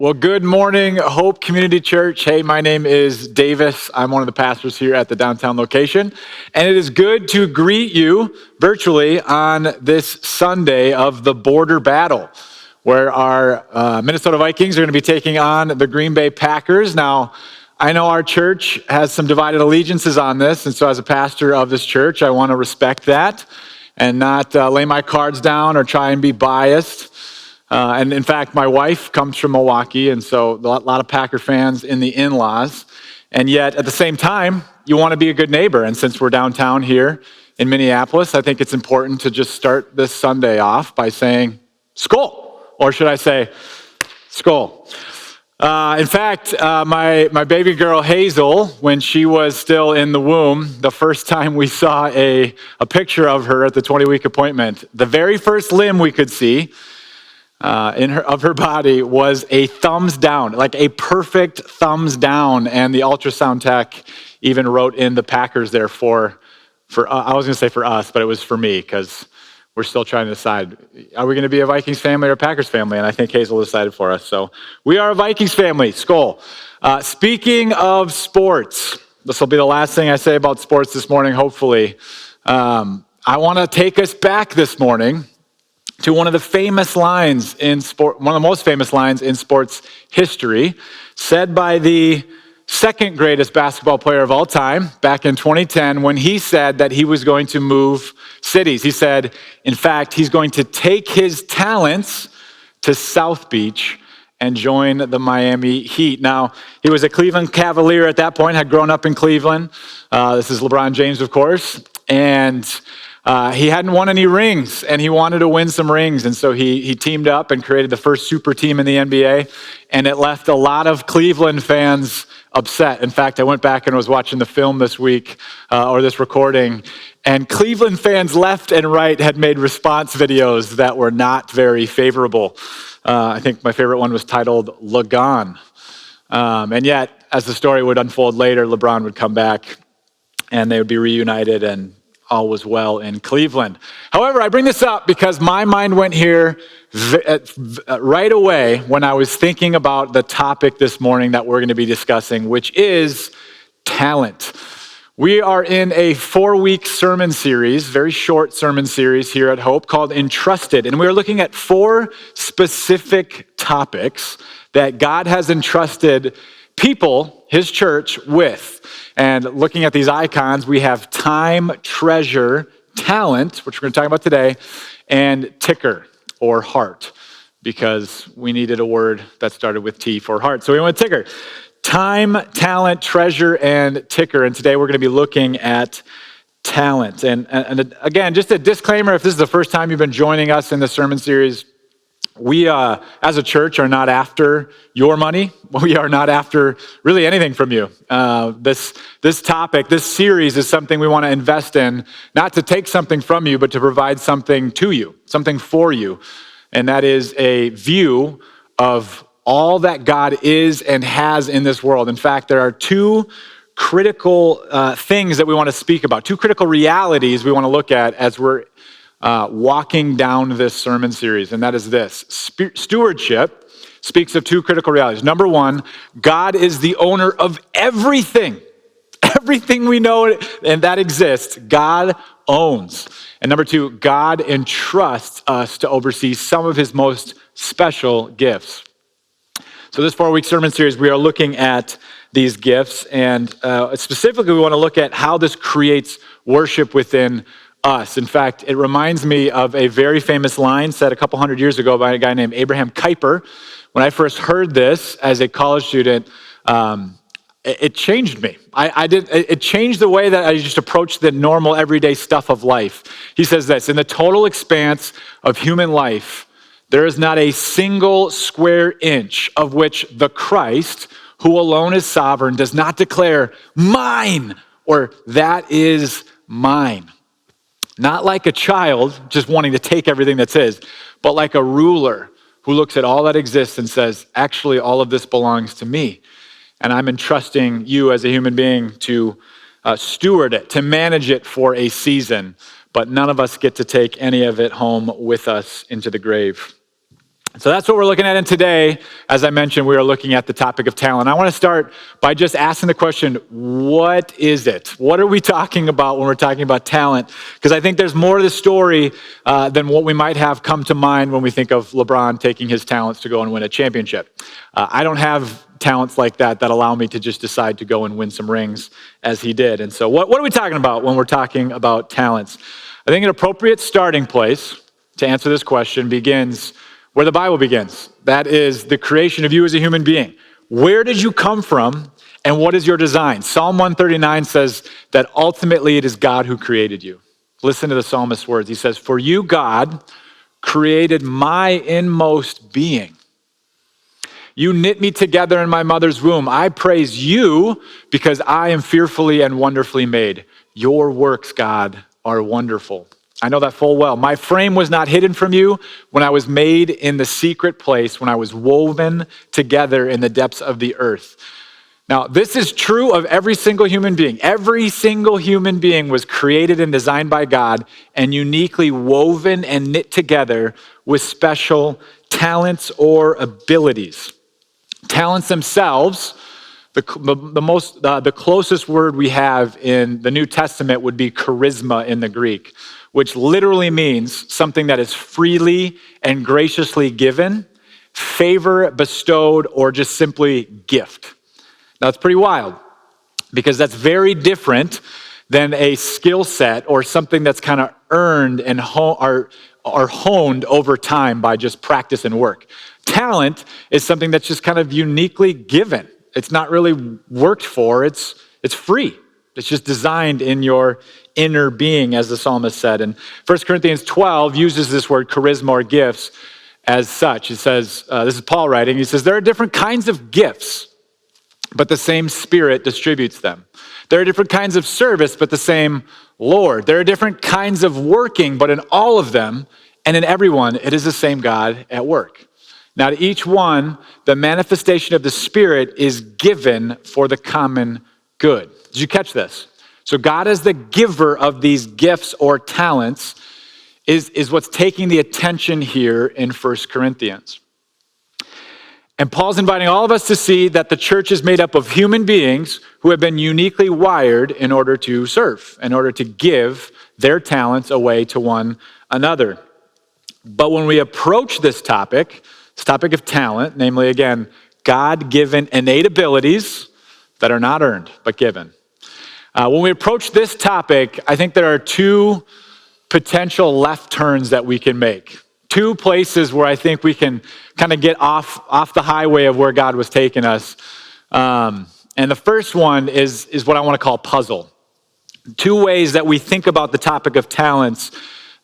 Well, good morning, Hope Community Church. Hey, my name is Davis. I'm one of the pastors here at the downtown location. And it is good to greet you virtually on this Sunday of the border battle, where our Minnesota Vikings are going to be taking on the Green Bay Packers. Now, I know our church has some divided allegiances on this, and so as a pastor of this church, I want to respect that and not lay my cards down or try and be biased. And in fact, my wife comes from Milwaukee, and so a lot of Packer fans in the in-laws. And yet, at the same time, you want to be a good neighbor. And since we're downtown here in Minneapolis, I think it's important to just start this Sunday off by saying, "Skol," or should I say, "Skol." In fact, my baby girl Hazel, when she was still in the womb, the first time we saw a picture of her at the 20-week appointment, the very first limb we could see of her body was a thumbs down, like a perfect thumbs down. And the ultrasound tech even wrote in the Packers there for I was going to say for us, but it was for me, because we're still trying to decide, are we going to be a Vikings family or a Packers family? And I think Hazel decided for us. So we are a Vikings family. Skol. Speaking of sports, this will be the last thing I say about sports this morning, hopefully. I want to take us back this morning to one of the famous lines in sport, one of the most famous lines in sports history, said by the second greatest basketball player of all time back in 2010, when he said that he was going to move cities. He said, in fact, he's going to take his talents to South Beach and join the Miami Heat. Now, he was a Cleveland Cavalier at that point, had grown up in Cleveland. This is LeBron James, of course, and he hadn't won any rings, and he wanted to win some rings, and so he teamed up and created the first super team in the NBA, and it left a lot of Cleveland fans upset. In fact, I went back and was watching the film this week, or this recording, and Cleveland fans left and right had made response videos that were not very favorable. I think my favorite one was titled "Lagon," and yet, as the story would unfold later, LeBron would come back, and they would be reunited, and all was well in Cleveland. However, I bring this up because my mind went here right away when I was thinking about the topic this morning that we're going to be discussing, which is talent. We are in a 4-week sermon series, very short sermon series here at Hope, called Entrusted. And we're looking at 4 specific topics that God has entrusted people, his church, with. And looking at these icons, we have time, treasure, talent, which we're going to talk about today, and ticker, or heart, because we needed a word that started with T for heart. So we went ticker. Time, talent, treasure, and ticker. And today we're going to be looking at talent. And again, just a disclaimer, if this is the first time you've been joining us in the sermon series, we, as a church, are not after your money. We are not after really anything from you. This topic, this series is something we want to invest in, not to take something from you, but to provide something to you, something for you. And that is a view of all that God is and has in this world. In fact, there are 2 critical things that we want to speak about, 2 critical realities we want to look at as we're walking down this sermon series, and that is this. Stewardship speaks of 2 critical realities. Number 1, God is the owner of everything. Everything we know and that exists, God owns. And number 2, God entrusts us to oversee some of his most special gifts. So this 4-week sermon series, we are looking at these gifts, and specifically we want to look at how this creates worship within us. In fact, it reminds me of a very famous line said a couple hundred years ago by a guy named Abraham Kuyper. When I first heard this as a college student, it changed me. It changed the way that I just approached the normal everyday stuff of life. He says this: in the total expanse of human life, there is not a single square inch of which the Christ, who alone is sovereign, does not declare mine, or that is mine. Not like a child just wanting to take everything that's his, but like a ruler who looks at all that exists and says, actually, all of this belongs to me. And I'm entrusting you as a human being to steward it, to manage it for a season. But none of us get to take any of it home with us into the grave. So that's what we're looking at. And today, as I mentioned, we are looking at the topic of talent. I want to start by just asking the question, what is it? What are we talking about when we're talking about talent? Because I think there's more to the story than what we might have come to mind when we think of LeBron taking his talents to go and win a championship. I don't have talents like that allow me to just decide to go and win some rings as he did. And so what are we talking about when we're talking about talents? I think an appropriate starting place to answer this question begins where the Bible begins. That is the creation of you as a human being. Where did you come from and what is your design? Psalm 139 says that ultimately it is God who created you. Listen to the psalmist's words. He says, "For you, God, created my inmost being. You knit me together in my mother's womb. I praise you because I am fearfully and wonderfully made. Your works, God, are wonderful." I know that full well. My frame was not hidden from you when I was made in the secret place, when I was woven together in the depths of the earth. Now, this is true of every single human being. Every single human being was created and designed by God and uniquely woven and knit together with special talents or abilities. Talents themselves, the closest word we have in the New Testament would be charisma in the Greek, which literally means something that is freely and graciously given, favor bestowed, or just simply gift. Now, it's pretty wild because that's very different than a skill set or something that's kind of earned and are honed over time by just practice and work. Talent is something that's just kind of uniquely given. It's not really worked for, it's free. It's just designed in your inner being, as the psalmist said. And 1 Corinthians 12 uses this word charisma or gifts as such. It says, this is Paul writing, he says, there are different kinds of gifts, but the same Spirit distributes them. There are different kinds of service, but the same Lord. There are different kinds of working, but in all of them and in everyone, it is the same God at work. Now, to each one, the manifestation of the Spirit is given for the common good. Did you catch this? So God, as the giver of these gifts or talents, is what's taking the attention here in 1 Corinthians. And Paul's inviting all of us to see that the church is made up of human beings who have been uniquely wired in order to serve, in order to give their talents away to one another. But when we approach this topic of talent, namely, again, God-given innate abilities that are not earned, but given. When we approach this topic, I think there are two potential left turns that we can make. Two places where I think we can kind of get off the highway of where God was taking us. And the first one is what I want to call puzzle. Two ways that we think about the topic of talents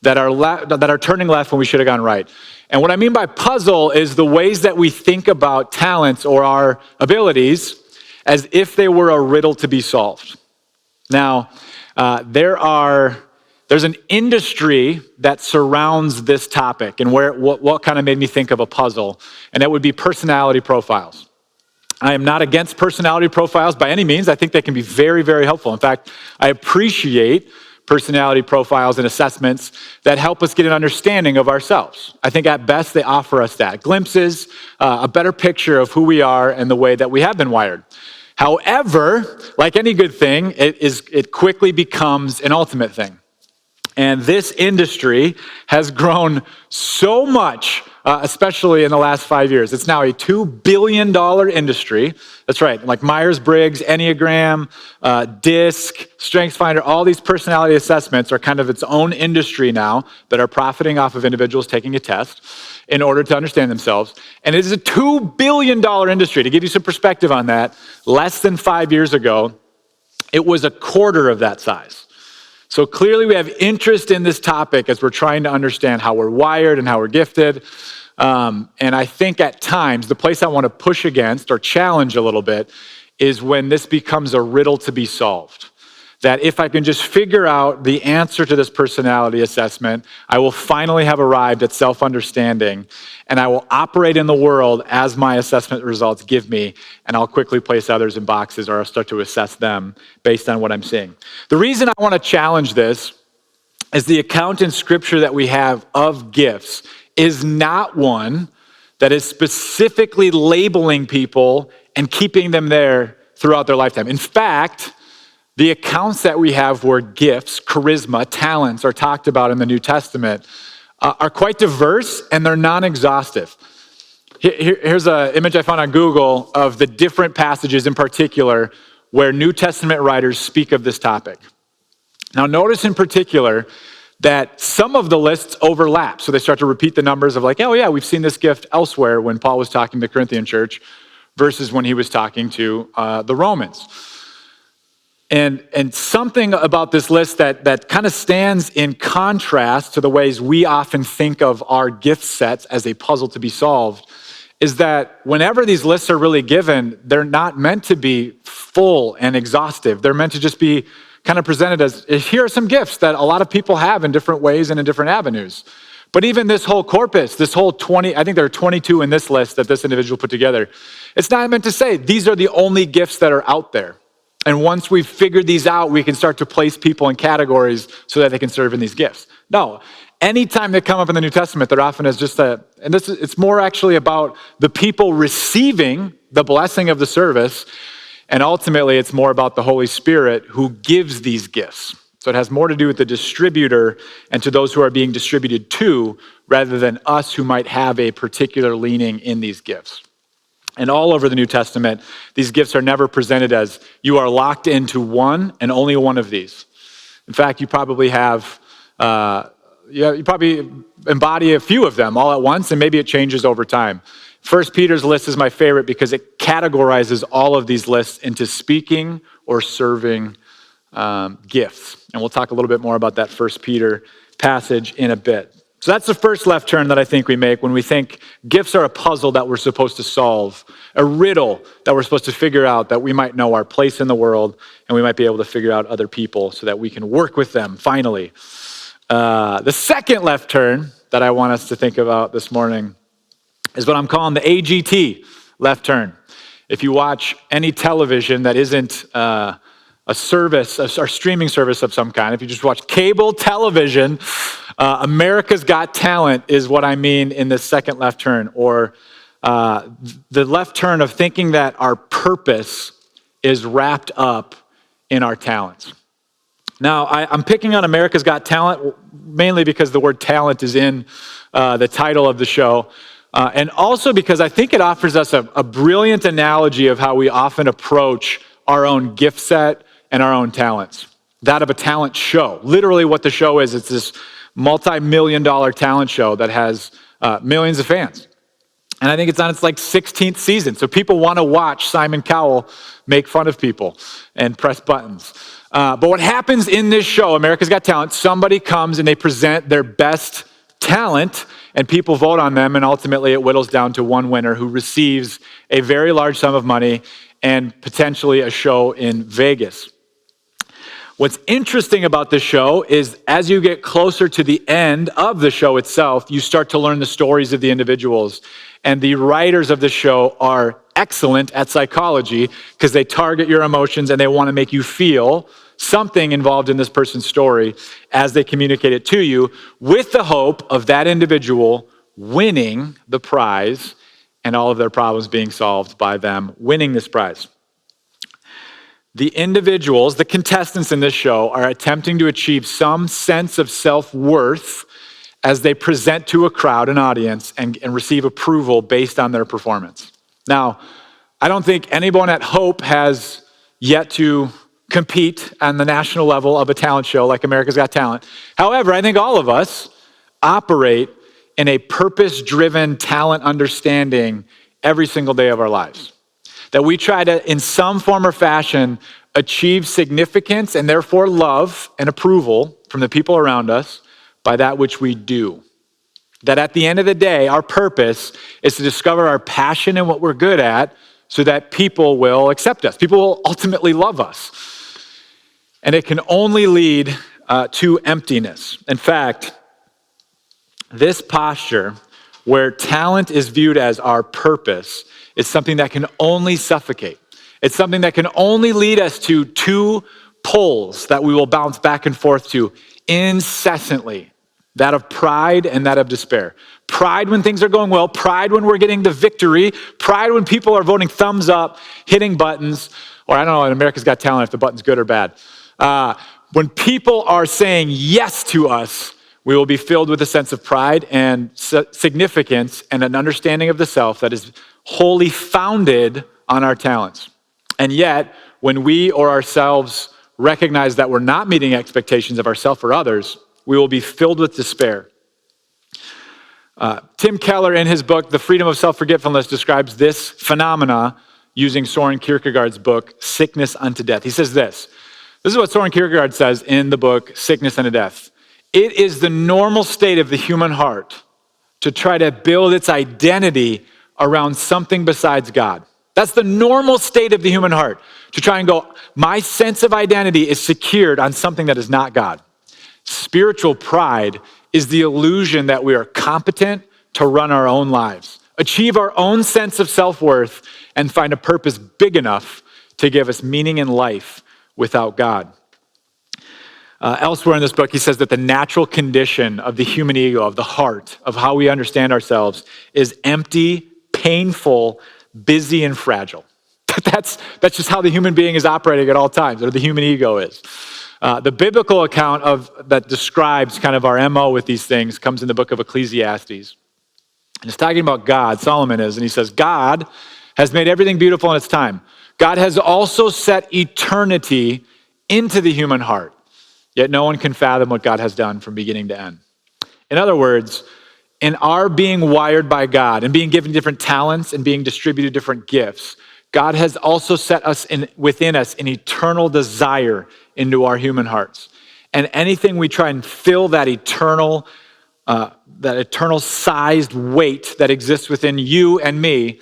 that are turning left when we should have gone right. And what I mean by puzzle is the ways that we think about talents or our abilities as if they were a riddle to be solved. Now, there's an industry that surrounds this topic, and what kind of made me think of a puzzle, and that would be personality profiles. I am not against personality profiles by any means. I think they can be very, very helpful. In fact, I appreciate personality profiles and assessments that help us get an understanding of ourselves. I think at best they offer us that, glimpses, a better picture of who we are and the way that we have been wired. However, like any good thing, it quickly becomes an ultimate thing. And this industry has grown so much, especially in the last 5 years. It's now a $2 billion industry. That's right, like Myers-Briggs, Enneagram, DISC, StrengthsFinder, all these personality assessments are kind of its own industry now that are profiting off of individuals taking a test in order to understand themselves. And it is a $2 billion industry. To give you some perspective on that, less than 5 years ago, it was a quarter of that size. So clearly we have interest in this topic as we're trying to understand how we're wired and how we're gifted. And I think at times, the place I want to push against or challenge a little bit is when this becomes a riddle to be solved. That if I can just figure out the answer to this personality assessment, I will finally have arrived at self-understanding, and I will operate in the world as my assessment results give me, and I'll quickly place others in boxes, or I'll start to assess them based on what I'm seeing. The reason I want to challenge this is the account in Scripture that we have of gifts is not one that is specifically labeling people and keeping them there throughout their lifetime. In fact, the accounts that we have where gifts, charisma, talents are talked about in the New Testament are quite diverse, and they're non-exhaustive. Here's an image I found on Google of the different passages in particular where New Testament writers speak of this topic. Now, notice in particular that some of the lists overlap. So they start to repeat the numbers of like, oh yeah, we've seen this gift elsewhere when Paul was talking to the Corinthian church versus when he was talking to the Romans. And something about this list that kind of stands in contrast to the ways we often think of our gift sets as a puzzle to be solved is that whenever these lists are really given, they're not meant to be full and exhaustive. They're meant to just be kind of presented as, here are some gifts that a lot of people have in different ways and in different avenues. But even this whole corpus, this whole 20, I think there are 22 in this list that this individual put together. It's not meant to say these are the only gifts that are out there. And once we've figured these out, we can start to place people in categories so that they can serve in these gifts. No, anytime they come up in the New Testament, they're often as just it's more actually about the people receiving the blessing of the service. And ultimately, it's more about the Holy Spirit who gives these gifts. So it has more to do with the distributor and to those who are being distributed to, rather than us who might have a particular leaning in these gifts. And all over the New Testament, these gifts are never presented as you are locked into one and only one of these. In fact, you probably have, you probably embody a few of them all at once, and maybe it changes over time. 1 Peter's list is my favorite because it categorizes all of these lists into speaking or serving gifts. And we'll talk a little bit more about that 1 Peter passage in a bit. So that's the first left turn that I think we make when we think gifts are a puzzle that we're supposed to solve, a riddle that we're supposed to figure out, that we might know our place in the world and we might be able to figure out other people so that we can work with them finally. The second left turn that I want us to think about this morning is what I'm calling the AGT left turn. If you watch any television that isn't a service, or streaming service of some kind, if you just watch cable television, America's Got Talent is what I mean in this second left turn, or the left turn of thinking that our purpose is wrapped up in our talents. Now, I'm picking on America's Got Talent mainly because the word talent is in the title of the show, and also because I think it offers us a brilliant analogy of how we often approach our own gift set and our own talents. That of a talent show. Literally what the show is, it's this multi-million-dollar talent show that has millions of fans. And I think it's on its 16th season. So people want to watch Simon Cowell make fun of people and press buttons. But what happens in this show, America's Got Talent, somebody comes and they present their best talent and people vote on them, and ultimately it whittles down to one winner who receives a very large sum of money and potentially a show in Vegas. What's interesting about this show is as you get closer to the end of the show itself, you start to learn the stories of the individuals. And the writers of the show are excellent at psychology because they target your emotions and they want to make you feel something involved in this person's story as they communicate it to you, with the hope of that individual winning the prize and all of their problems being solved by them winning this prize. The individuals, the contestants in this show, are attempting to achieve some sense of self-worth as they present to a crowd, an audience, and receive approval based on their performance. Now, I don't think anyone at Hope has yet to compete on the national level of a talent show like America's Got Talent. However, I think all of us operate in a purpose-driven talent understanding every single day of our lives. That we try to, in some form or fashion, achieve significance and therefore love and approval from the people around us by that which we do. That at the end of the day, our purpose is to discover our passion and what we're good at so that people will accept us. People will ultimately love us. And it can only lead to emptiness. In fact, this posture where talent is viewed as our purpose is something that can only suffocate. It's something that can only lead us to two poles that we will bounce back and forth to incessantly. that of pride and that of despair. Pride when things are going well, pride when we're getting the victory, pride when people are voting thumbs up, hitting buttons, or I don't know, in America's Got Talent if the button's good or bad. When people are saying yes to us, we will be filled with a sense of pride and significance and an understanding of the self that is wholly founded on our talents. And yet, when we or ourselves recognize that we're not meeting expectations of ourselves or others, we will be filled with despair. Tim Keller, in his book, The Freedom of Self-Forgetfulness, describes this phenomena using Soren Kierkegaard's book, Sickness Unto Death. He says this. This is what Soren Kierkegaard says in the book, Sickness Unto Death. It is the normal state of the human heart to try to build its identity around something besides God. That's the normal state of the human heart, to try and go, my sense of identity is secured on something that is not God. Spiritual pride is the illusion that we are competent to run our own lives, achieve our own sense of self-worth, and find a purpose big enough to give us meaning in life without God. Elsewhere in this book, he says that the natural condition of the human ego, of the heart, of how we understand ourselves, is empty, painful, busy, and fragile. That's just how the human being is operating at all times, or the human ego is. The biblical account that describes kind of our MO with these things comes in the book of Ecclesiastes. And it's talking about God, Solomon is, and he says, God has made everything beautiful in its time. God has also set eternity into the human heart, yet no one can fathom what God has done from beginning to end. In other words, in our being wired by God and being given different talents and being distributed different gifts, God has also set us within us an eternal desire into our human hearts. And anything we try and fill that eternal sized weight that exists within you and me,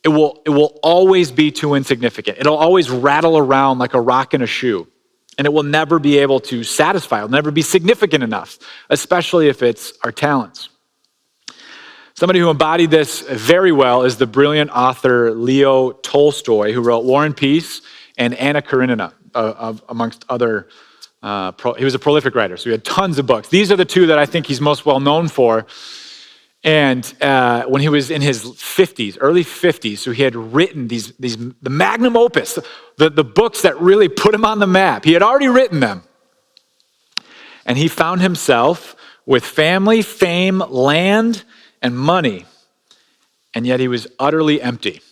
it will always be too insignificant. It'll always rattle around like a rock in a shoe. And it will never be able to satisfy. It'll never be significant enough, especially if it's our talents. Somebody who embodied this very well is the brilliant author Leo Tolstoy, who wrote War and Peace and Anna Karenina, amongst other. He was a prolific writer, so he had tons of books. These are the two that I think he's most well known for. And when he was in his 50s, early 50s, so he had written the magnum opus, the books that really put him on the map. He had already written them. And he found himself with family, fame, land, and money, and yet he was utterly empty.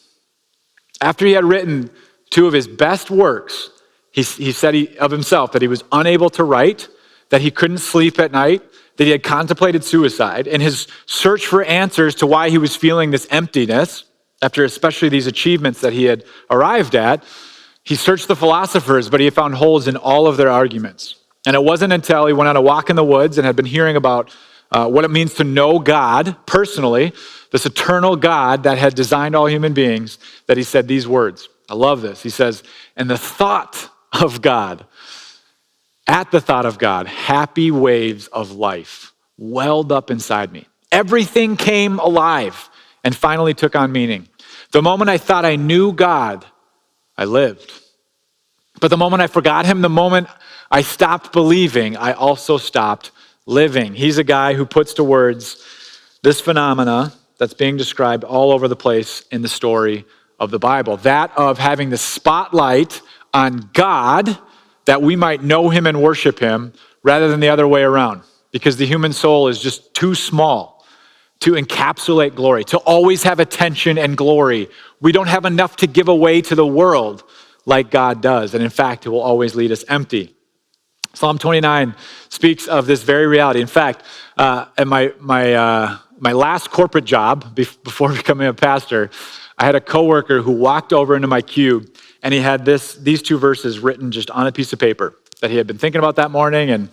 After he had written two of his best works, he said of himself that he was unable to write, that he couldn't sleep at night, that he had contemplated suicide. In his search for answers to why he was feeling this emptiness, after especially these achievements that he had arrived at, he searched the philosophers, but he found holes in all of their arguments. And it wasn't until he went on a walk in the woods and had been hearing about what it means to know God personally, this eternal God that had designed all human beings, that he said these words. I love this. He says, and the thought of God, at the thought of God, happy waves of life welled up inside me. Everything came alive and finally took on meaning. The moment I thought I knew God, I lived. But the moment I forgot him, the moment I stopped believing, I also stopped living. He's a guy who puts to words this phenomena that's being described all over the place in the story of the Bible. That of having the spotlight on God that we might know him and worship him rather than the other way around. Because the human soul is just too small to encapsulate glory, to always have attention and glory. We don't have enough to give away to the world like God does. And in fact, it will always lead us empty. Psalm 29 speaks of this very reality. In fact, at my last corporate job before becoming a pastor, I had a coworker who walked over into my cube and he had these two verses written just on a piece of paper that he had been thinking about that morning, and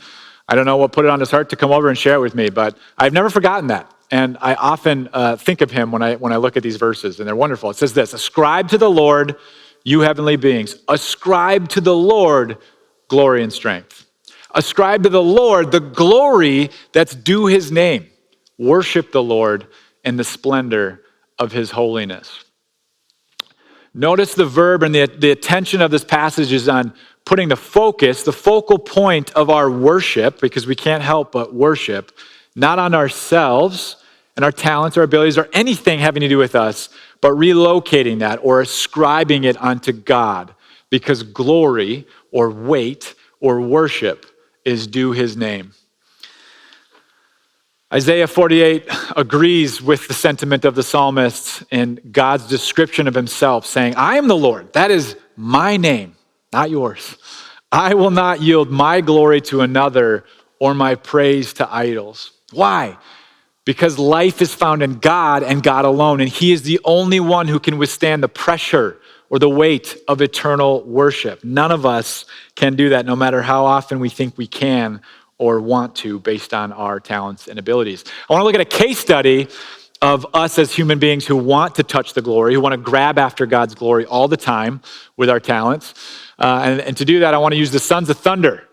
I don't know what put it on his heart to come over and share it with me, but I've never forgotten that. And I often think of him when I look at these verses, and they're wonderful. It says this: ascribe to the Lord, you heavenly beings. Ascribe to the Lord glory and strength. Ascribe to the Lord the glory that's due his name. Worship the Lord in the splendor of his holiness. Notice the verb and the attention of this passage is on putting the focus, the focal point of our worship, because we can't help but worship, not on ourselves and our talents or abilities or anything having to do with us, but relocating that or ascribing it unto God, because glory or weight or worship is due his name. Isaiah 48 agrees with the sentiment of the psalmist in God's description of himself, saying, I am the Lord. That is my name, not yours. I will not yield my glory to another or my praise to idols. Why? Because life is found in God and God alone, and he is the only one who can withstand the pressure or the weight of eternal worship. None of us can do that, no matter how often we think we can or want to based on our talents and abilities. I want to look at a case study of us as human beings who want to touch the glory, who want to grab after God's glory all the time with our talents. And to do that, I want to use the sons of thunder.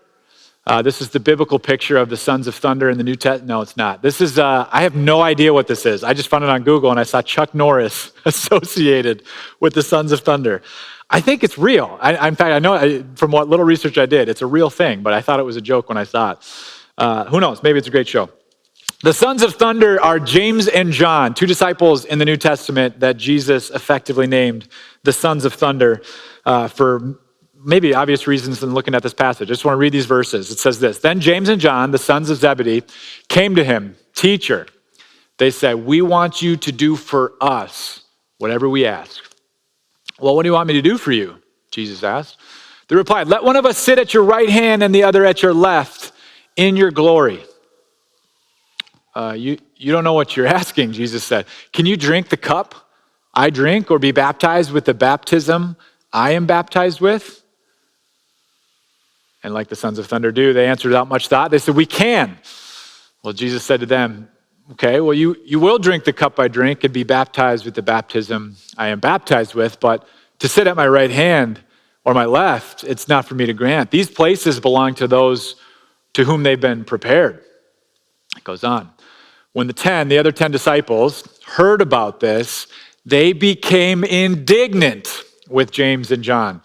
This is the biblical picture of the sons of thunder in the New Testament. No, it's not. This is, I have no idea what this is. I just found it on Google and I saw Chuck Norris associated with the sons of thunder. I think it's real. In fact, I know from what little research I did, it's a real thing, but I thought it was a joke when I saw it. Who knows? Maybe it's a great show. The sons of thunder are James and John, two disciples in the New Testament that Jesus effectively named the sons of thunder for maybe obvious reasons in looking at this passage. I just want to read these verses. It says this, Then James and John, the sons of Zebedee, came to him, Teacher, they said, we want you to do for us whatever we ask. Well, what do you want me to do for you? Jesus asked. They replied, let one of us sit at your right hand and the other at your left in your glory. You don't know what you're asking, Jesus said. Can you drink the cup I drink or be baptized with the baptism I am baptized with? And like the sons of thunder do, they answered without much thought. They said, we can. Well, Jesus said to them, okay, well, you will drink the cup I drink and be baptized with the baptism I am baptized with, but to sit at my right hand or my left, it's not for me to grant. These places belong to those to whom they've been prepared. It goes on. When the other 10 disciples heard about this, they became indignant with James and John.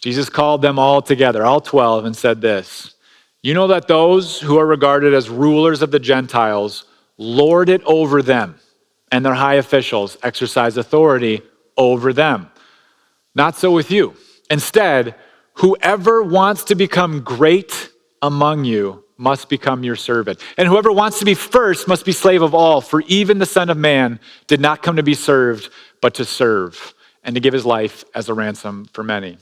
Jesus called them all together, all 12, and said this, you know that those who are regarded as rulers of the Gentiles lord it over them, and their high officials exercise authority over them. Not so with you. Instead, whoever wants to become great among you must become your servant. And whoever wants to be first must be slave of all, for even the Son of Man did not come to be served, but to serve, and to give his life as a ransom for many.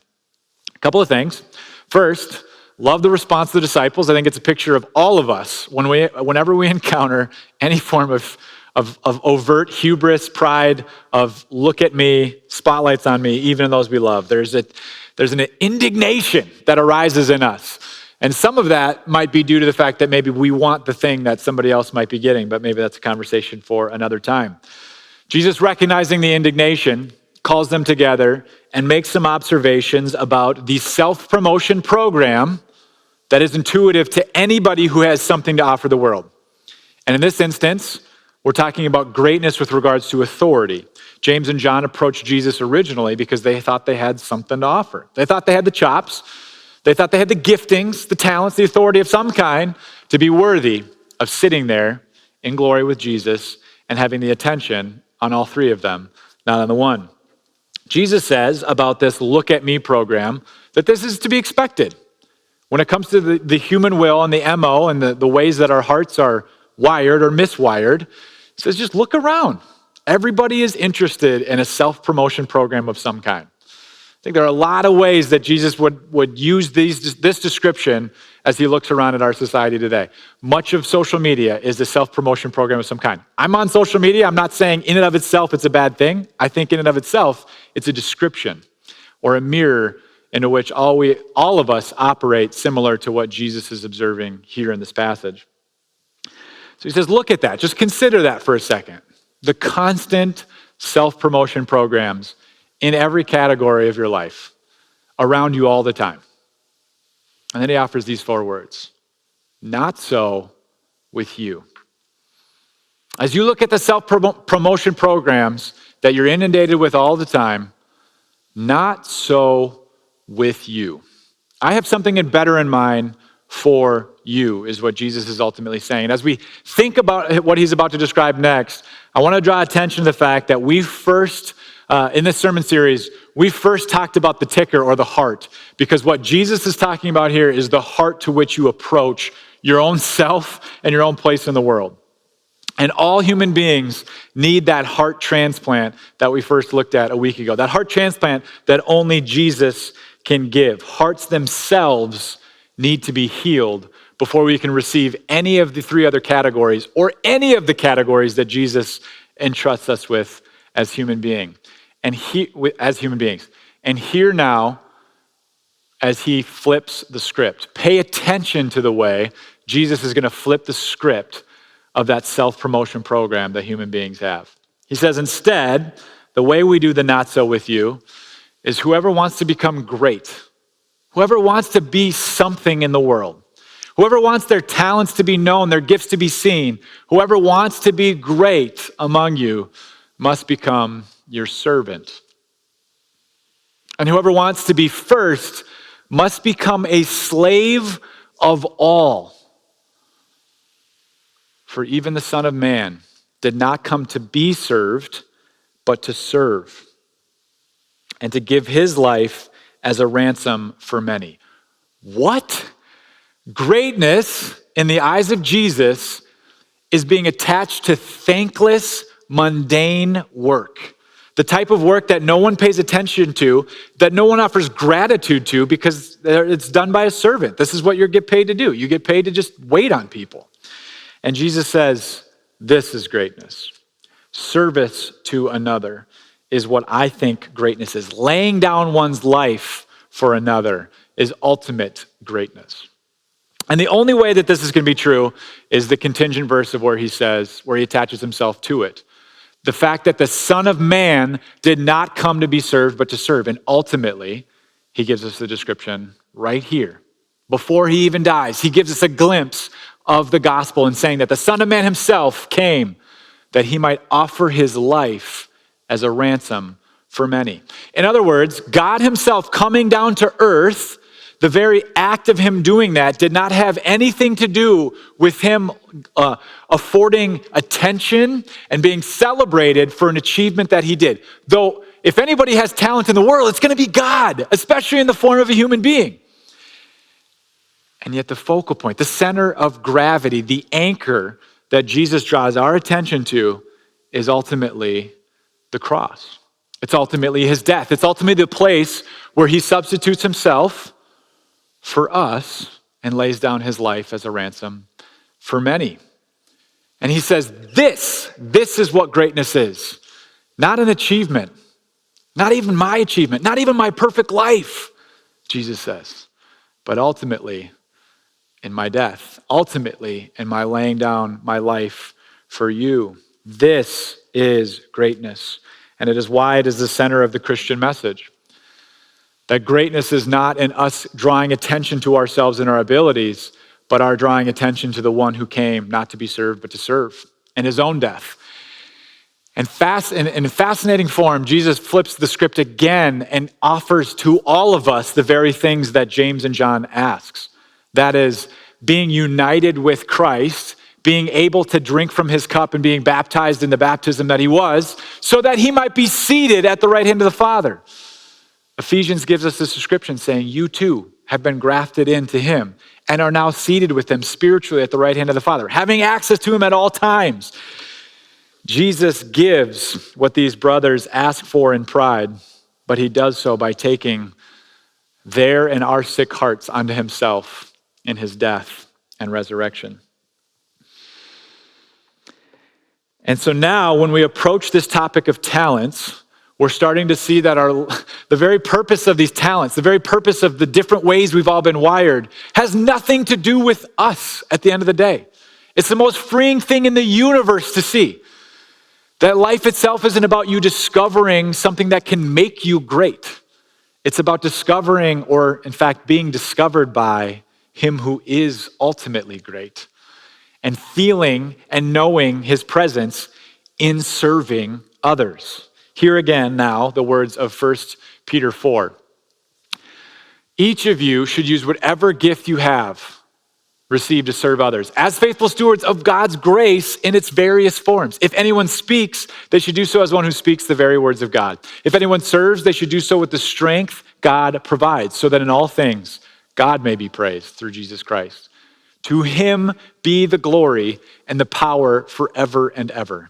A couple of things. First, love the response of the disciples. I think it's a picture of all of us whenever we encounter any form of overt hubris, pride, of look at me, spotlights on me, even in those we love. There's an indignation that arises in us. And some of that might be due to the fact that maybe we want the thing that somebody else might be getting, but maybe that's a conversation for another time. Jesus, recognizing the indignation, calls them together and makes some observations about the self-promotion program that is intuitive to anybody who has something to offer the world. And in this instance, we're talking about greatness with regards to authority. James and John approached Jesus originally because they thought they had something to offer. They thought they had the chops. They thought they had the giftings, the talents, the authority of some kind to be worthy of sitting there in glory with Jesus and having the attention on all three of them, not on the one. Jesus says about this look at me program that this is to be expected. When it comes to the human will and the MO and the ways that our hearts are wired or miswired, he says just look around. Everybody is interested in a self-promotion program of some kind. I think there are a lot of ways that Jesus would use this description as he looks around at our society today. Much of social media is a self-promotion program of some kind. I'm on social media. I'm not saying in and of itself it's a bad thing. I think in and of itself it's a description or a mirror into which all of us operate similar to what Jesus is observing here in this passage. So he says, look at that. Just consider that for a second. The constant self-promotion programs in every category of your life, around you all the time. And then he offers these 4 words. Not so with you. As you look at the self-promotion programs that you're inundated with all the time, not so with you. I have something better in mind for you, is what Jesus is ultimately saying. And as we think about what he's about to describe next, I want to draw attention to the fact that we first, in this sermon series, we first talked about the ticker or the heart, because what Jesus is talking about here is the heart to which you approach your own self and your own place in the world. And all human beings need that heart transplant that we first looked at a week ago. That heart transplant that only Jesus can give. Hearts themselves need to be healed before we can receive any of the three other categories or any of the categories that Jesus entrusts us with as human beings. And here now, as he flips the script, pay attention to the way Jesus is going to flip the script of that self-promotion program that human beings have. He says, instead, the way we do the not so with you is whoever wants to become great, whoever wants to be something in the world, whoever wants their talents to be known, their gifts to be seen, whoever wants to be great among you must become your servant. And whoever wants to be first must become a slave of all. For even the Son of Man did not come to be served, but to serve, and to give his life as a ransom for many. What? Greatness in the eyes of Jesus is being attached to thankless, mundane work. The type of work that no one pays attention to, that no one offers gratitude to because it's done by a servant. This is what you get paid to do. You get paid to just wait on people. And Jesus says, this is greatness. Service to another is what I think greatness is. Laying down one's life for another is ultimate greatness. And the only way that this is going to be true is the contingent verse of where he attaches himself to it. The fact that the Son of Man did not come to be served, but to serve. And ultimately, he gives us the description right here. Before he even dies, he gives us a glimpse of the gospel and saying that the Son of Man himself came that he might offer his life as a ransom for many. In other words, God himself coming down to earth, the very act of him doing that did not have anything to do with him affording attention and being celebrated for an achievement that he did. Though, if anybody has talent in the world, it's going to be God, especially in the form of a human being. And yet the focal point, the center of gravity, the anchor that Jesus draws our attention to is ultimately the cross. It's ultimately his death. It's ultimately the place where he substitutes himself for us and lays down his life as a ransom for many. And he says, this is what greatness is. Not an achievement, not even my achievement, not even my perfect life, Jesus says, but ultimately in my death, ultimately in my laying down my life for you. This is greatness. And it is why it is the center of the Christian message. That greatness is not in us drawing attention to ourselves and our abilities, but our drawing attention to the one who came not to be served, but to serve in his own death. And in a fascinating form, Jesus flips the script again and offers to all of us the very things that James and John asks. That is, being united with Christ, being able to drink from his cup and being baptized in the baptism that he was, so that he might be seated at the right hand of the Father. Ephesians gives us this description saying, you too have been grafted into him and are now seated with him spiritually at the right hand of the Father, having access to him at all times. Jesus gives what these brothers ask for in pride, but he does so by taking their and our sick hearts onto himself in his death and resurrection. And so now when we approach this topic of talents, we're starting to see that the very purpose of these talents, the very purpose of the different ways we've all been wired, has nothing to do with us at the end of the day. It's the most freeing thing in the universe to see. That life itself isn't about you discovering something that can make you great. It's about discovering, or in fact being discovered by, him who is ultimately great, and feeling and knowing his presence in serving others. Here again now, the words of 1 Peter 4. Each of you should use whatever gift you have received to serve others as faithful stewards of God's grace in its various forms. If anyone speaks, they should do so as one who speaks the very words of God. If anyone serves, they should do so with the strength God provides, so that in all things God may be praised through Jesus Christ. To him be the glory and the power forever and ever.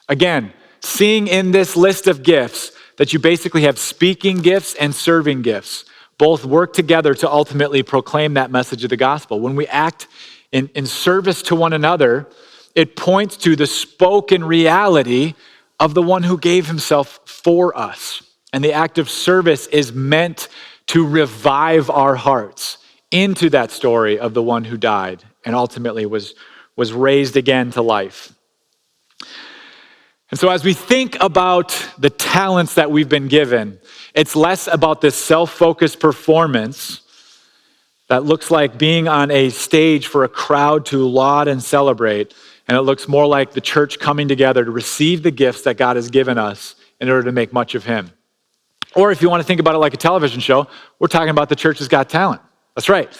Again, seeing in this list of gifts that you basically have speaking gifts and serving gifts. Both work together to ultimately proclaim that message of the gospel. When we act in service to one another, it points to the spoken reality of the one who gave himself for us. And the act of service is meant to revive our hearts into that story of the one who died and ultimately was raised again to life. And so as we think about the talents that we've been given, it's less about this self-focused performance that looks like being on a stage for a crowd to laud and celebrate, and it looks more like the church coming together to receive the gifts that God has given us in order to make much of him. Or if you want to think about it like a television show, we're talking about The Church Has Got Talent. That's right.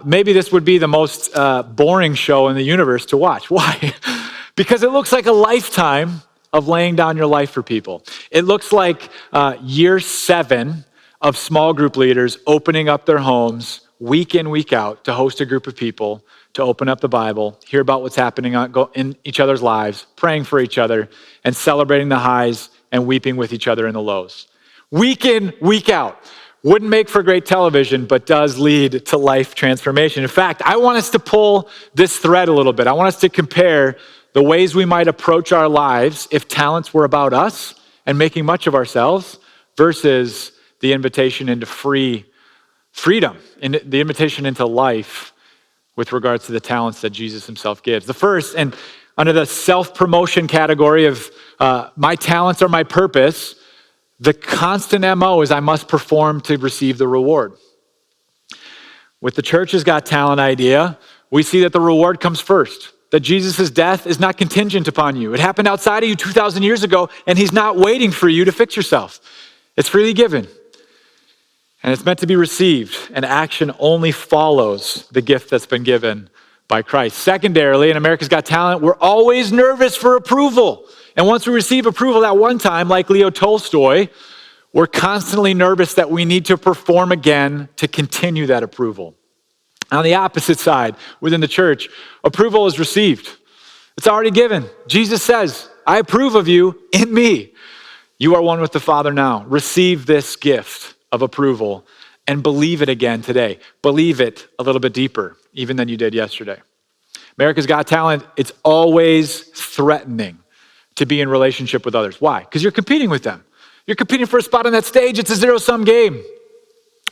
Maybe this would be the most boring show in the universe to watch. Why? Because it looks like a lifetime of laying down your life for people. It looks like year 7 of small group leaders opening up their homes week in, week out to host a group of people, to open up the Bible, hear about what's happening in each other's lives, praying for each other, and celebrating the highs and weeping with each other in the lows. Week in, week out. Wouldn't make for great television, but does lead to life transformation. In fact, I want us to pull this thread a little bit. I want us to compare the ways we might approach our lives if talents were about us and making much of ourselves versus the invitation into freedom, the invitation into life with regards to the talents that Jesus himself gives. The first, and under the self-promotion category of my talents are my purpose, the constant MO is I must perform to receive the reward. With the Church Has Got Talent idea, we see that the reward comes first. That Jesus' death is not contingent upon you. It happened outside of you 2,000 years ago, and he's not waiting for you to fix yourself. It's freely given, and it's meant to be received, and action only follows the gift that's been given by Christ. Secondarily, in America's Got Talent, we're always nervous for approval. And once we receive approval that one time, like Leo Tolstoy, we're constantly nervous that we need to perform again to continue that approval. On the opposite side, within the church, approval is received. It's already given. Jesus says, I approve of you in me. You are one with the Father now. Receive this gift of approval and believe it again today. Believe it a little bit deeper, even than you did yesterday. America's Got Talent, it's always threatening to be in relationship with others. Why? Because you're competing with them. You're competing for a spot on that stage. It's a zero-sum game.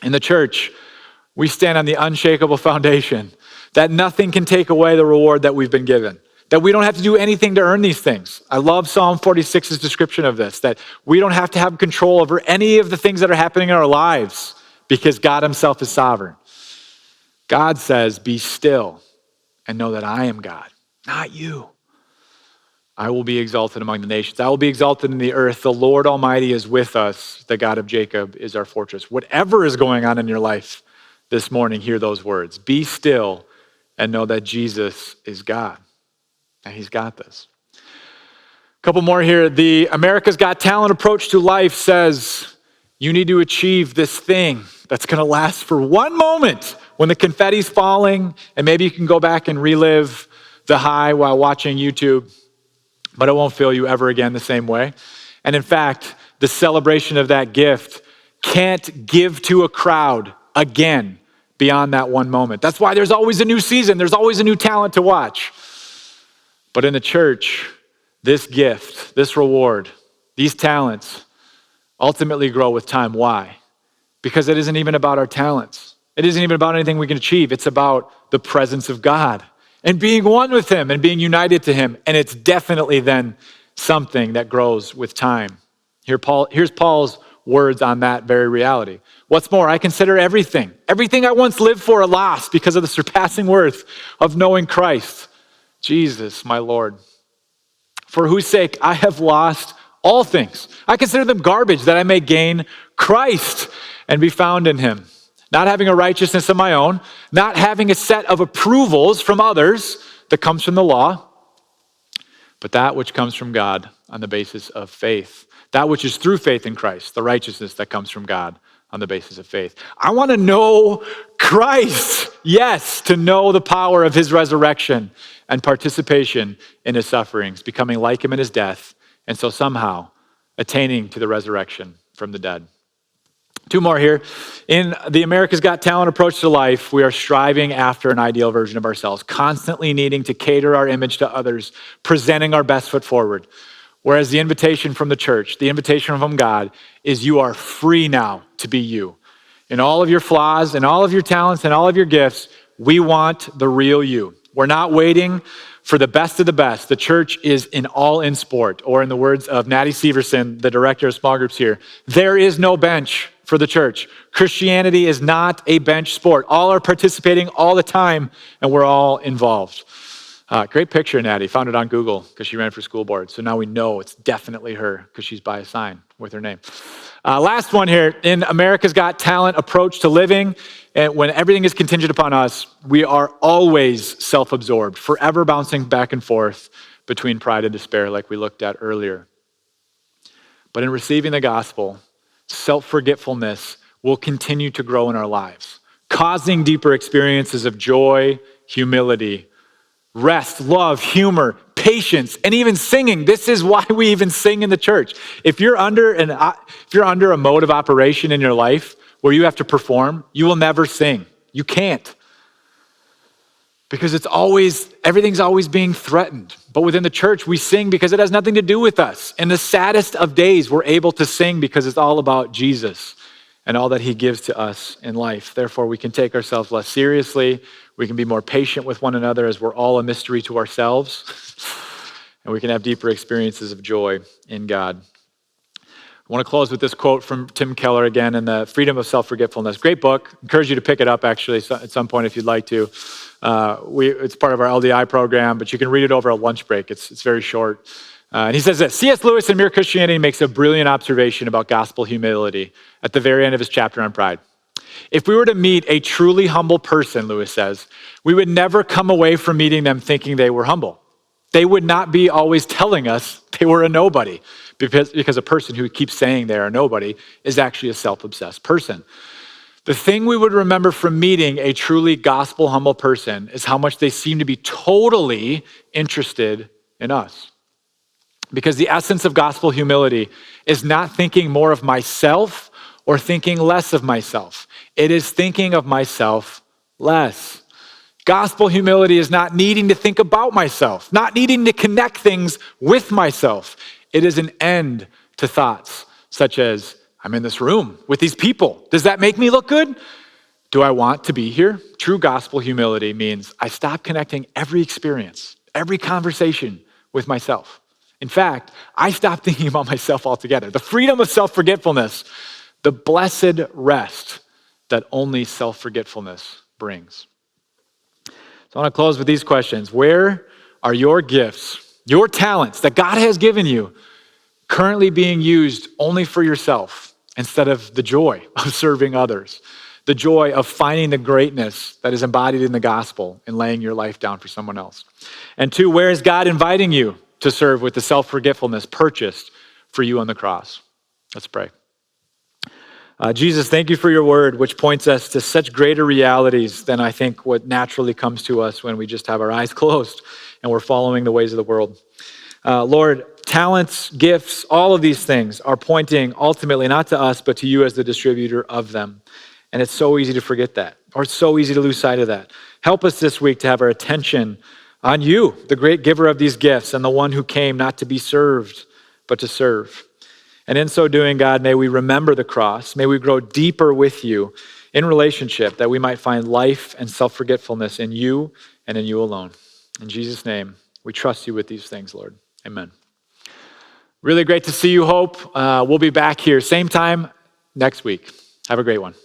In the church, we stand on the unshakable foundation that nothing can take away the reward that we've been given, that we don't have to do anything to earn these things. I love Psalm 46's description of this, that we don't have to have control over any of the things that are happening in our lives because God himself is sovereign. God says, be still and know that I am God, not you. I will be exalted among the nations. I will be exalted in the earth. The Lord Almighty is with us. The God of Jacob is our fortress. Whatever is going on in your life this morning, hear those words. Be still and know that Jesus is God. And he's got this. A couple more here. The America's Got Talent approach to life says you need to achieve this thing that's going to last for one moment when the confetti's falling, and maybe you can go back and relive the high while watching YouTube, but it won't feel you ever again the same way. And in fact, the celebration of that gift can't give to a crowd again beyond that one moment. That's why there's always a new season. There's always a new talent to watch. But in the church, this gift, this reward, these talents ultimately grow with time. Why? Because it isn't even about our talents. It isn't even about anything we can achieve. It's about the presence of God and being one with him and being united to him. And it's definitely then something that grows with time. Here's Paul's words on that very reality. What's more, I consider everything I once lived for a loss because of the surpassing worth of knowing Christ, Jesus, my Lord, for whose sake I have lost all things. I consider them garbage that I may gain Christ and be found in him, not having a righteousness of my own, not having a set of approvals from others that comes from the law, but that which comes from God on the basis of faith. That which is through faith in Christ, the righteousness that comes from God on the basis of faith. I want to know Christ. Yes, to know the power of his resurrection and participation in his sufferings, becoming like him in his death, and so somehow attaining to the resurrection from the dead. Two more here. In the America's Got Talent approach to life, we are striving after an ideal version of ourselves, constantly needing to cater our image to others, presenting our best foot forward. Whereas the invitation from the church, the invitation from God, is you are free now to be you. In all of your flaws, in all of your talents, and all of your gifts, we want the real you. We're not waiting for the best of the best. The church is an all-in sport, or in the words of Natty Severson, the director of small groups here, there is no bench for the church. Christianity is not a bench sport. All are participating all the time, and we're all involved. Great picture, Natty. Found it on Google because she ran for school board. So now we know it's definitely her because she's by a sign with her name. Last one here. In America's Got Talent approach to living, and when everything is contingent upon us, we are always self-absorbed, forever bouncing back and forth between pride and despair like we looked at earlier. But in receiving the gospel, self-forgetfulness will continue to grow in our lives, causing deeper experiences of joy, humility, rest, love, humor, patience, and even singing. This is why we even sing in the church. If you're under a mode of operation in your life where you have to perform, you will never sing. You can't. Because everything's always being threatened. But within the church, we sing because it has nothing to do with us. In the saddest of days, we're able to sing because it's all about Jesus and all that he gives to us in life. Therefore, we can take ourselves less seriously. We can be more patient with one another as we're all a mystery to ourselves. And we can have deeper experiences of joy in God. I want to close with this quote from Tim Keller again in The Freedom of Self-Forgetfulness. Great book. Encourage you to pick it up, actually, at some point if you'd like to. It's part of our LDI program, but you can read it over a lunch break. It's very short. And he says that C.S. Lewis in Mere Christianity makes a brilliant observation about gospel humility at the very end of his chapter on pride. If we were to meet a truly humble person, Lewis says, we would never come away from meeting them thinking they were humble. They would not be always telling us they were a nobody, because a person who keeps saying they are a nobody is actually a self-obsessed person. The thing we would remember from meeting a truly gospel humble person is how much they seem to be totally interested in us. Because the essence of gospel humility is not thinking more of myself or thinking less of myself. It is thinking of myself less. Gospel humility is not needing to think about myself, not needing to connect things with myself. It is an end to thoughts such as, I'm in this room with these people. Does that make me look good? Do I want to be here? True gospel humility means I stop connecting every experience, every conversation with myself. In fact, I stop thinking about myself altogether. The freedom of self-forgetfulness, the blessed rest that only self-forgetfulness brings. So I want to close with these questions. Where are your gifts, your talents that God has given you, currently being used only for yourself instead of the joy of serving others, the joy of finding the greatness that is embodied in the gospel and laying your life down for someone else? And two, where is God inviting you to serve with the self-forgetfulness purchased for you on the cross? Let's pray. Jesus, thank you for your word, which points us to such greater realities than I think what naturally comes to us when we just have our eyes closed and we're following the ways of the world. Lord, talents, gifts, all of these things are pointing ultimately not to us, but to you as the distributor of them. And it's so easy to forget that, or it's so easy to lose sight of that. Help us this week to have our attention on you, the great giver of these gifts, and the one who came not to be served, but to serve. And in so doing, God, may we remember the cross. May we grow deeper with you in relationship, that we might find life and self-forgetfulness in you and in you alone. In Jesus' name, we trust you with these things, Lord. Amen. Really great to see you, Hope. We'll be back here same time next week. Have a great one.